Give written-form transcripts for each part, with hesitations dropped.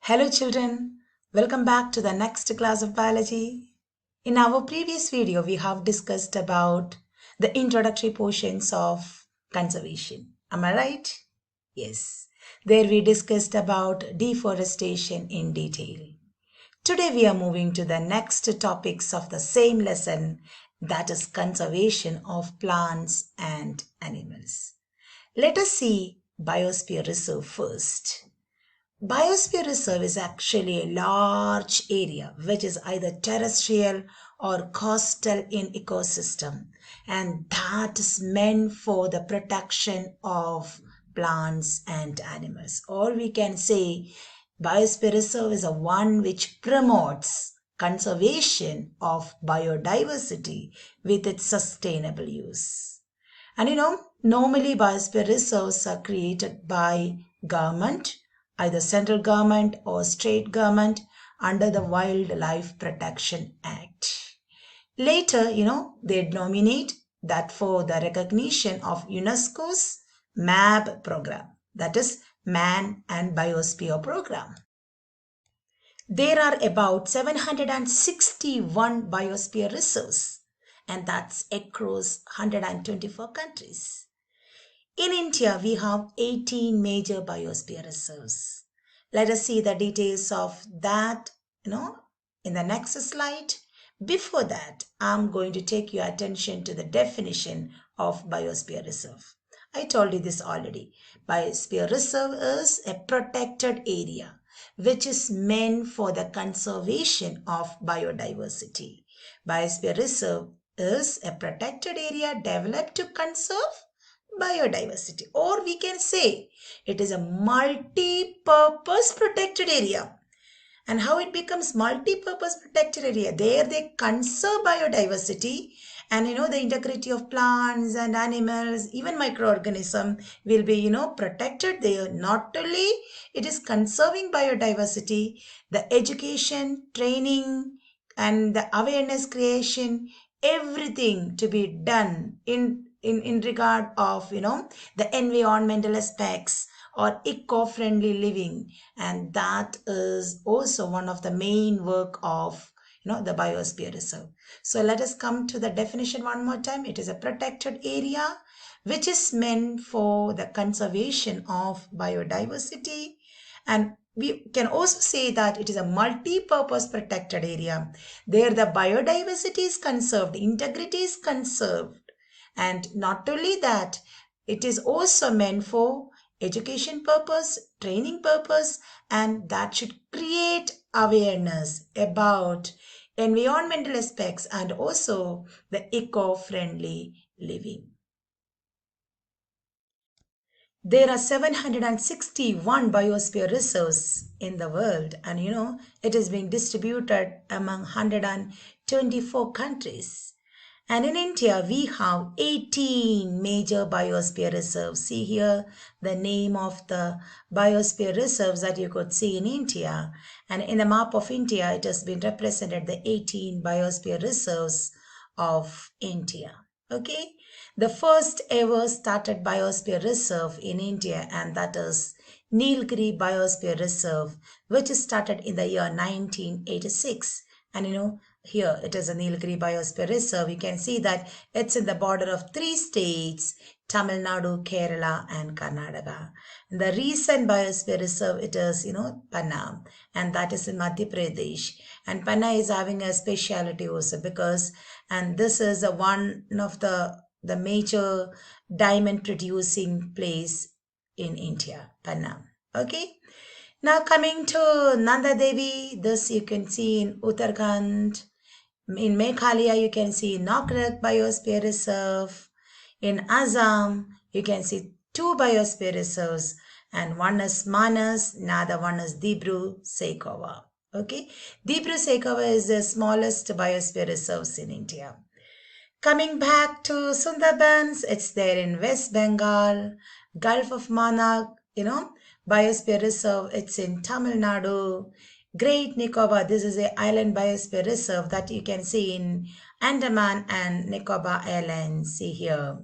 Hello children, welcome back to the next class of biology. In our previous video, we have discussed about the introductory portions of conservation. Am I right? Yes. There we discussed about deforestation in detail. Today we are moving to the next topics of the same lesson, that is conservation of plants and animals. Let us see Biosphere Reserve first. Biosphere reserve is actually a large area which is either terrestrial or coastal in ecosystem, and that is meant for the protection of plants and animals. Or we can say biosphere reserve is a one which promotes conservation of biodiversity with its sustainable use. And normally biosphere reserves are created by government, either central government or state government under the Wildlife Protection Act. Later, they nominate that for the recognition of UNESCO's MAB program, that is Man and Biosphere Program. There are about 761 biosphere reserves, and that's across 124 countries. In India, we have 18 major biosphere reserves. Let us see the details of that, in the next slide. Before that, I'm going to take your attention to the definition of biosphere reserve. I told you this already. Biosphere reserve is a protected area which is meant for the conservation of biodiversity. Biosphere reserve is a protected area developed to conserve biodiversity, or we can say it is a multi-purpose protected area. And how it becomes multi-purpose protected area? There they conserve biodiversity, and the integrity of plants and animals, even microorganism will be protected there. Not only it is conserving biodiversity, the education, training, and the awareness creation, everything to be done in regard of the environmental aspects or eco-friendly living, and that is also one of the main work of the biosphere reserve. So let us come to the definition one more time. It is a protected area which is meant for the conservation of biodiversity, and we can also say that it is a multi-purpose protected area. There the biodiversity is conserved, integrity is conserved, and not only that, it is also meant for education purpose, training purpose, and that should create awareness about environmental aspects and also the eco-friendly living. There are 761 biosphere reserves in the world, and it is being distributed among 124 countries. And in India, we have 18 major biosphere reserves. See here the name of the biosphere reserves that you could see in India. And in the map of India, it has been represented the 18 biosphere reserves of India. Okay. The first ever started biosphere reserve in India, and that is Nilgiri Biosphere Reserve, which started in the year 1986. And here it is a Nilgiri Biosphere Reserve. You can see that it's in the border of 3 states, Tamil Nadu, Kerala, and Karnataka. And the recent Biosphere Reserve, it is, Panna, and that is in Madhya Pradesh. And Panna is having a speciality also because, and this is one of the major diamond producing place in India, Panna. Okay. Now coming to Nanda Devi, this you can see in Uttarakhand. In Meghalaya, you can see Nokrek Biosphere Reserve. In Assam, you can see 2 biosphere reserves, and one is Manas, another one is Dibru Saikhowa. Okay, Dibru Saikhowa is the smallest biosphere reserves in India. Coming back to Sundarbans, it's there in West Bengal, Gulf of Mannar, Biosphere Reserve, it's in Tamil Nadu. Great Nicobar, this is an island biosphere reserve that you can see in Andaman and Nicobar Islands. See here.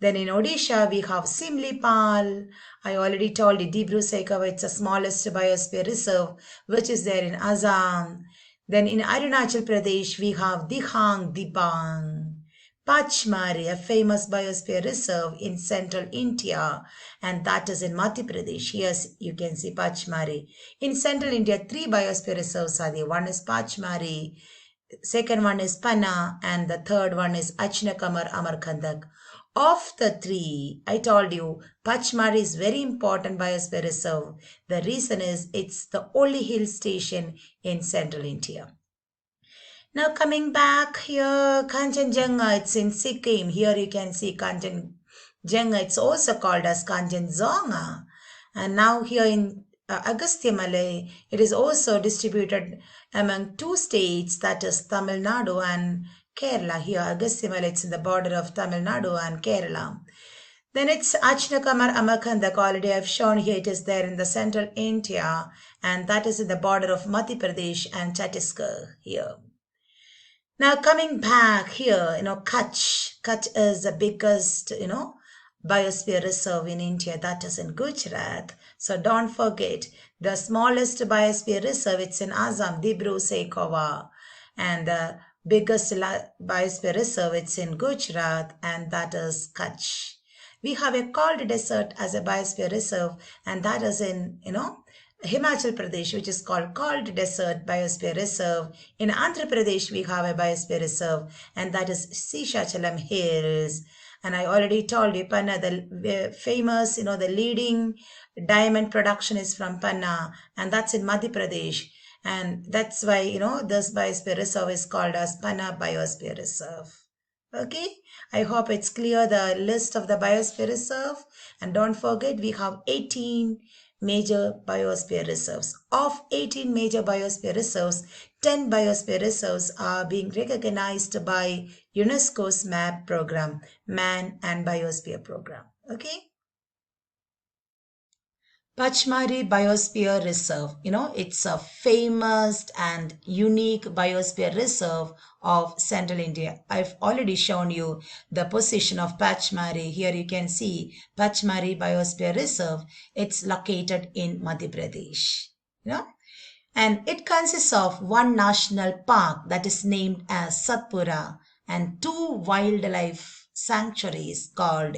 Then in Odisha, we have Simlipal. I already told you, Dibru-Sakhava, it's the smallest biosphere reserve, which is there in Assam. Then in Arunachal Pradesh, we have Dihang Dipang. Pachmari, a famous biosphere reserve in central India, and that is in Madhya Pradesh. Here you can see Pachmari. In central India, three biosphere reserves are there. One is Pachmari, second one is Panna, and the third one is Achnakamar Amarkandak. Of the three, I told you, Pachmari is very important biosphere reserve. The reason is it's the only hill station in central India. Now coming back here, Kanchenjunga, it's in Sikkim. Here you can see Kanchenjunga. It's also called as Kanchenjunga. And now here in Agastya Malay, it is also distributed among two states, that is Tamil Nadu and Kerala. Here Agastya Malay, it's in the border of Tamil Nadu and Kerala. Then it's Achnakamar Amarkandak, already I've shown here, it is there in the central India, and that is in the border of Madhya Pradesh and Chhattisgarh here. Now coming back here, Kutch. Kutch is the biggest, biosphere reserve in India, that is in Gujarat. So don't forget, the smallest biosphere reserve, it's in Assam, Dibru-Sakhava. And the biggest biosphere reserve, it's in Gujarat, and that is Kutch. We have a cold desert as a biosphere reserve, and that is in, Himachal Pradesh, which is called Cold Desert Biosphere Reserve. In Andhra Pradesh, we have a biosphere reserve, and that is Seshachalam Hills. And I already told you, Panna, the famous, the leading diamond production is from Panna, and that's in Madhya Pradesh. And that's why, this biosphere reserve is called as Panna Biosphere Reserve. Okay, I hope it's clear the list of the biosphere reserve. And don't forget, we have 18 major biosphere reserves. Of 18 major biosphere reserves, 10 biosphere reserves are being recognized by UNESCO's MAP program, Man and Biosphere Program. Okay. Pachmari Biosphere Reserve, it's a famous and unique biosphere reserve of central India. I've already shown you the position of Pachmari. Here you can see Pachmari Biosphere Reserve. It's located in Madhya Pradesh, and it consists of one national park that is named as Satpura and two wildlife sanctuaries called,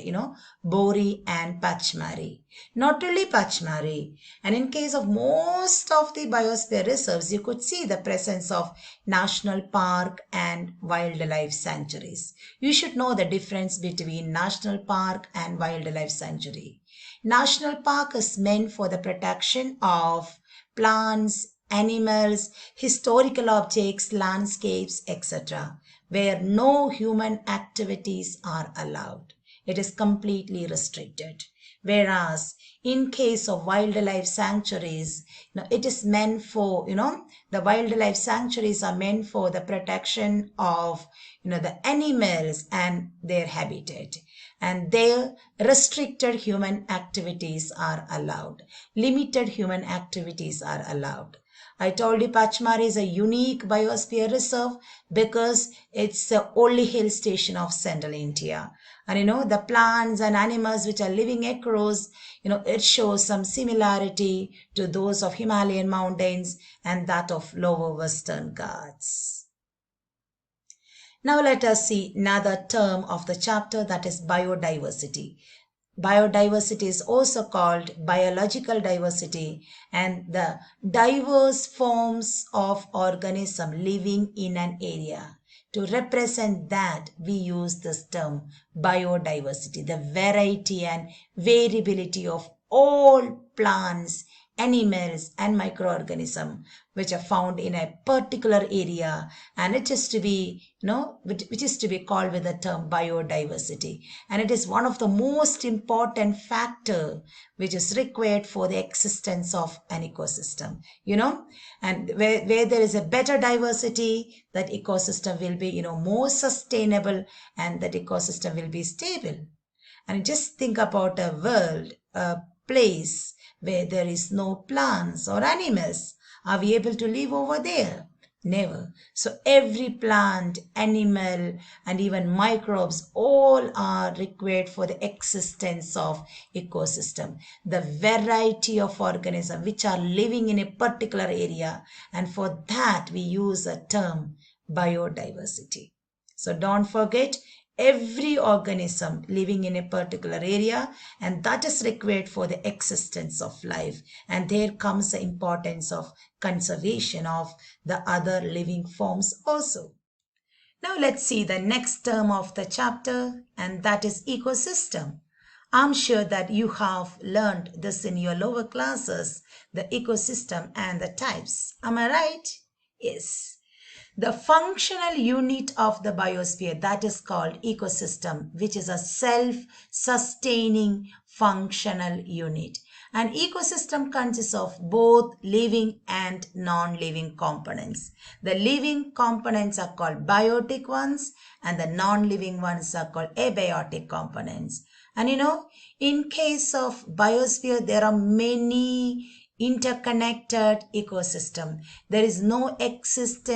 Bori and Pachmari. Not only Pachmari, and in case of most of the biosphere reserves, you could see the presence of national park and wildlife sanctuaries. You should know the difference between national park and wildlife sanctuary. National park is meant for the protection of plants, animals, historical objects, landscapes, etc., where no human activities are allowed. It is completely restricted. Whereas in case of wildlife sanctuaries, it is meant for, the wildlife sanctuaries are meant for the protection of, the animals and their habitat. And there restricted human activities are allowed. Limited human activities are allowed. I told you Pachmari is a unique biosphere reserve because it's the only hill station of central India. And the plants and animals which are living across, it shows some similarity to those of Himalayan mountains and that of lower Western Ghats. Now let us see another term of the chapter, that is biodiversity. Biodiversity is also called biological diversity, and the diverse forms of organism living in an area. To represent that, we use this term biodiversity, the variety and variability of all plants, animals and microorganisms which are found in a particular area, and it is to be which is to be called with the term biodiversity, and it is one of the most important factor which is required for the existence of an ecosystem, and where there is a better diversity, that ecosystem will be more sustainable and that ecosystem will be stable. And just think about a world, a place where there is no plants or animals. Are we able to live over there? Never. So every plant, animal, and even microbes all are required for the existence of ecosystem. The variety of organisms which are living in a particular area, and for that we use a term biodiversity. So don't forget, every organism living in a particular area, and that is required for the existence of life. And there comes the importance of conservation of the other living forms also. Now let's see the next term of the chapter, and that is ecosystem. I'm sure that you have learned this in your lower classes, the ecosystem and the types. Am I right? Yes. The functional unit of the biosphere, that is called ecosystem, which is a self-sustaining functional unit. An ecosystem consists of both living and non-living components. The living components are called biotic ones, and the non-living ones are called abiotic components. And in case of biosphere, there are many interconnected ecosystem. There is no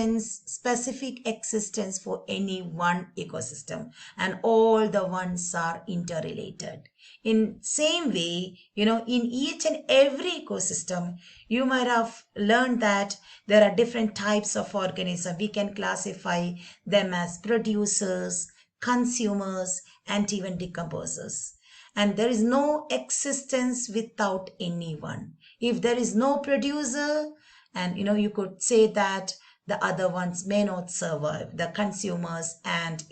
specific existence for any one ecosystem, and all the ones are interrelated. In same way, in each and every ecosystem, you might have learned that there are different types of organisms. We can classify them as producers, consumers, and even decomposers. And there is no existence without anyone. If there is no producer, and you could say that the other ones may not survive. The consumers and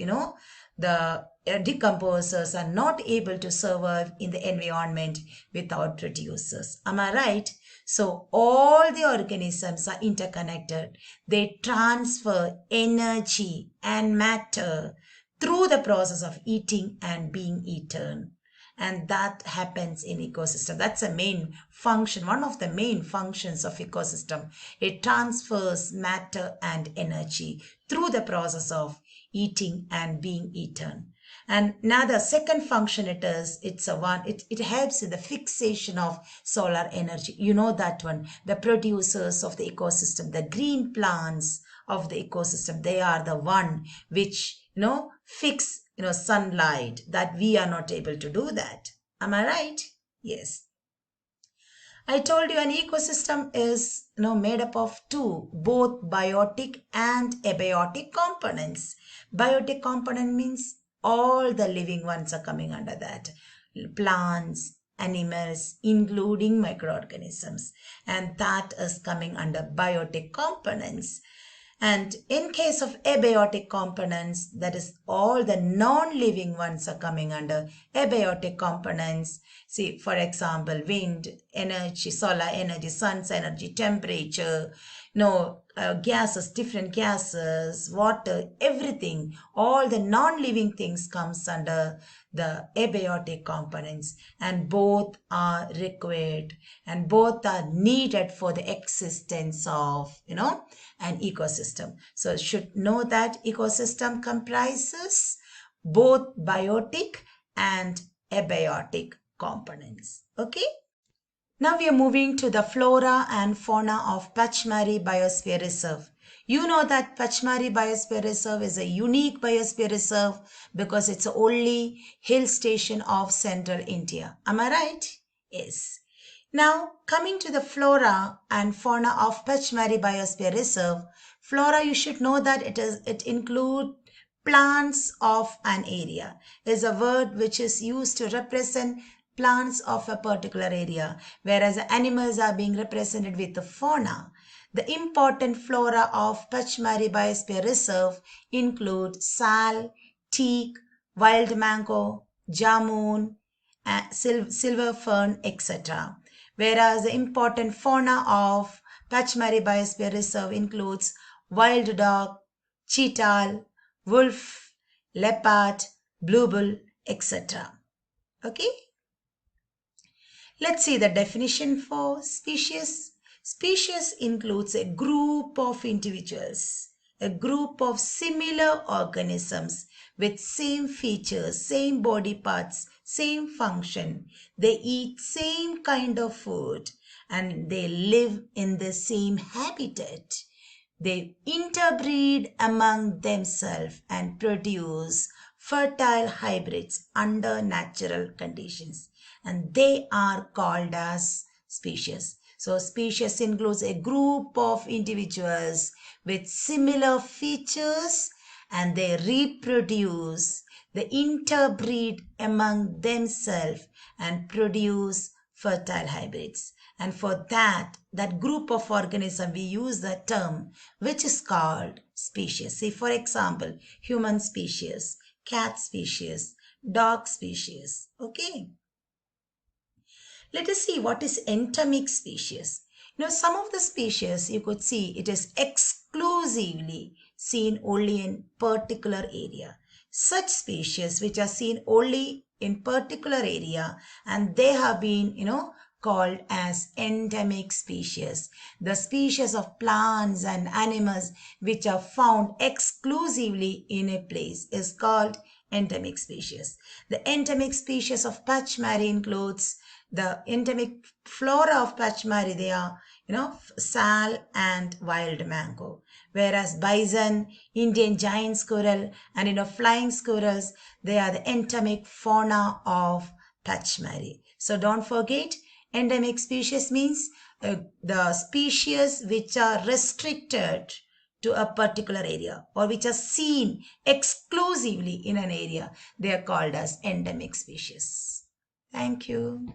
the decomposers are not able to survive in the environment without producers. Am I right? So all the organisms are interconnected. They transfer energy and matter through the process of eating and being eaten. And that happens in ecosystem. That's a main function, one of the main functions of ecosystem. It transfers matter and energy through the process of eating and being eaten. And now the second function it helps in the fixation of solar energy. You know that one, the producers of the ecosystem, the green plants of the ecosystem, they are the one which fix sunlight, that we are not able to do that. Am I right? Yes. I told you an ecosystem is made up of two, both biotic and abiotic components. Biotic component means all the living ones are coming under that. Plants, animals, including microorganisms. And that is coming under biotic components. And in case of abiotic components, that is all the non-living ones are coming under abiotic components. See, for example, wind, energy, solar energy, sun's energy, temperature, gases, different gases, water, everything, all the non-living things comes under the abiotic components, and both are required and both are needed for the existence of, an ecosystem. So should know that ecosystem comprises both biotic and abiotic components. Okay. Now we are moving to the flora and fauna of Pachmari Biosphere Reserve. You know that Pachmari Biosphere Reserve is a unique biosphere reserve because it's the only hill station of central India. Am I right? Yes. Now, coming to the flora and fauna of Pachmari Biosphere Reserve, flora, you should know that it includes plants of an area. Is a word which is used to represent plants of a particular area, whereas animals are being represented with the fauna. The important flora of Pachmari Biosphere Reserve include sal, teak, wild mango, jamun, silver fern, etc. Whereas the important fauna of Pachmari Biosphere Reserve includes wild dog, cheetah, wolf, leopard, blue bull, etc. Okay? Let's see the definition for species. Species includes a group of individuals, a group of similar organisms with same features, same body parts, same function. They eat same kind of food and they live in the same habitat They interbreed among themselves and produce fertile hybrids under natural conditions, and they are called as species. So species includes a group of individuals with similar features, and they reproduce, they interbreed among themselves and produce fertile hybrids. And for that group of organism, we use the term which is called species. See, for example, human species, cat species, dog species. Okay. Let us see what is endemic species. Some of the species you could see it is exclusively seen only in particular area. Such species which are seen only in particular area, and they have been, called as endemic species. The species of plants and animals which are found exclusively in a place is called endemic species. The endemic species of Pachymari includes the endemic flora of Pachymari. They are, sal and wild mango. Whereas bison, Indian giant squirrel, and flying squirrels, they are the endemic fauna of Pachymari. So don't forget, endemic species means the species which are restricted to a particular area or which are seen exclusively in an area. They are called as endemic species. Thank you.